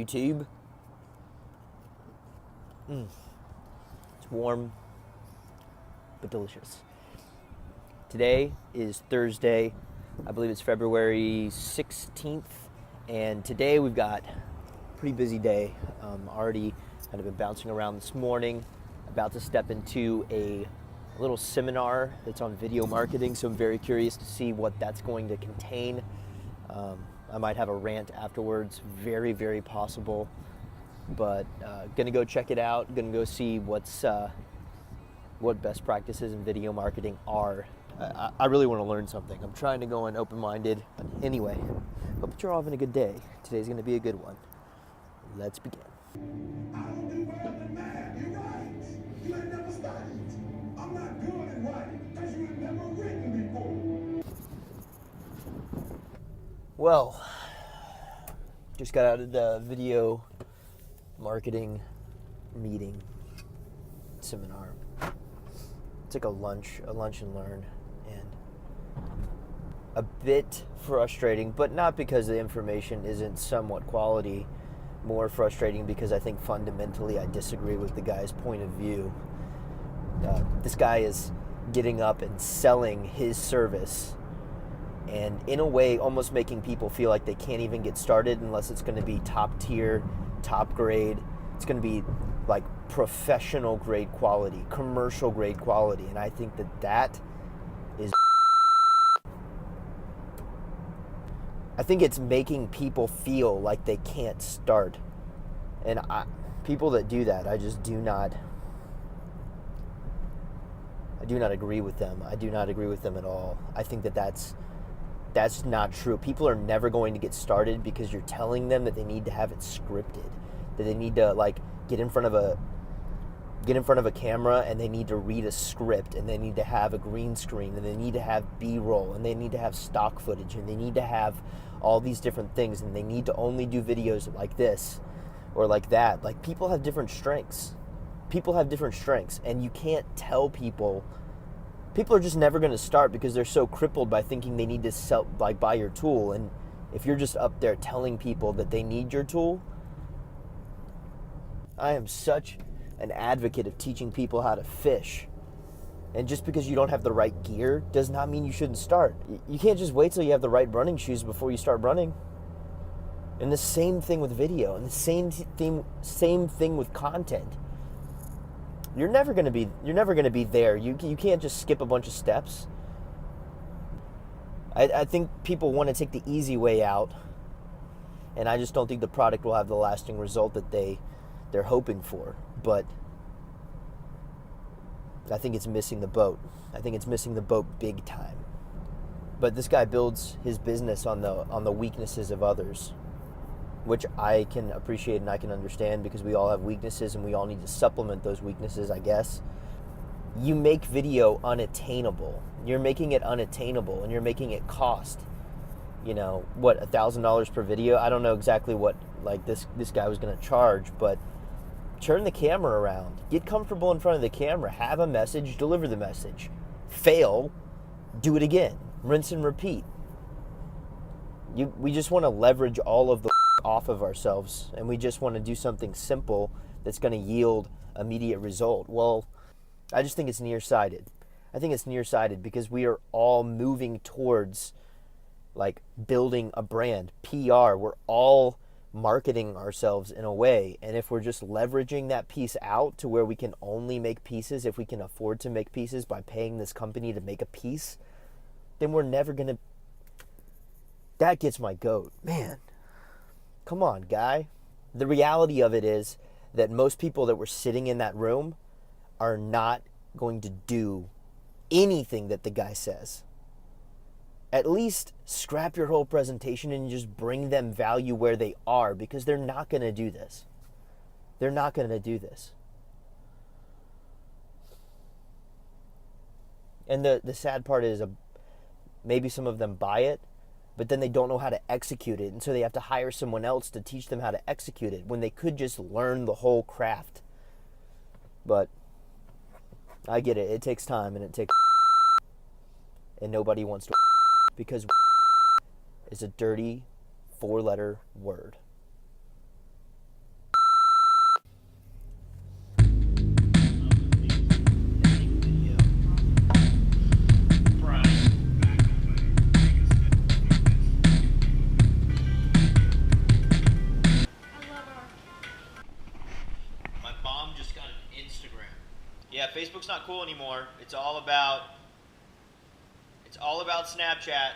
YouTube. It's warm, but delicious. Today is Thursday. I believe it's February 16th. And today we've got a pretty busy day. Already kind of been bouncing around this morning. About to step into a little seminar that's on video marketing. So I'm very curious to see what that's going to contain. I might have a rant afterwards, very, very possible. But gonna go check it out. Gonna go see what best practices in video marketing are. I really want to learn something. I'm trying to go in open-minded. But anyway, hope that you're all having a good day. Today's gonna be a good one. Let's begin. I don't do well in math. You're right. You ain't never studied. I'm not good at writing because you ain't never written before. Well, just got out of the video marketing meeting seminar. It's like a lunch and learn, and a bit frustrating, but not because the information isn't somewhat quality. More frustrating because I think fundamentally I disagree with the guy's point of view. This guy is getting up and selling his service, and in a way almost making people feel like they can't even get started unless it's going to be top tier, top grade. It's going to be like professional grade quality, commercial grade quality, and I think that is, I think it's making people feel like they can't start. And people that do that, I do not agree with them. I do not agree with them at all. I think that's not true. People are never going to get started because you're telling them that they need to have it scripted, that they need to like get in front of a camera and they need to read a script, and they need to have a green screen, and they need to have B-roll, and they need to have stock footage, and they need to have all these different things, and they need to only do videos like this or like that. Like, people have different strengths. And you can't tell people are just never going to start because they're so crippled by thinking they need to buy your tool. And if you're just up there telling people that they need your tool, I am such an advocate of teaching people how to fish. And just because you don't have the right gear does not mean you shouldn't start. You can't just wait till you have the right running shoes before you start running. And the same thing with video, and the same thing with content. You're never going to be there. You can't just skip a bunch of steps. I think people want to take the easy way out, and I just don't think the product will have the lasting result that they're hoping for. But I think it's missing the boat. I think it's missing the boat big time. But this guy builds his business on the weaknesses of others, which I can appreciate and I can understand, because we all have weaknesses and we all need to supplement those weaknesses, I guess. You make video unattainable. You're making it unattainable, and you're making it cost, what, $1,000 per video? I don't know exactly what like this guy was going to charge, but turn the camera around. Get comfortable in front of the camera. Have a message, deliver the message. Fail, do it again. Rinse and repeat. We just want to leverage all of the off of ourselves, and we just want to do something simple that's going to yield immediate result. Well, I just think it's nearsighted. I think it's nearsighted because we are all moving towards like building a brand, PR. We're all marketing ourselves in a way, and if we're just leveraging that piece out to where we can only make pieces if we can afford to make pieces by paying this company to make a piece, then we're never going to. That gets my goat, man. Come on, guy. The reality of it is that most people that were sitting in that room are not going to do anything that the guy says. At least scrap your whole presentation and just bring them value where they are, because they're not going to do this. They're not going to do this. And the sad part is maybe some of them buy it, but then they don't know how to execute it, and so they have to hire someone else to teach them how to execute it when they could just learn the whole craft. But I get it. It takes time, and it takes, and nobody wants to, because is a dirty 4-letter word. cool anymore. It's all about Snapchat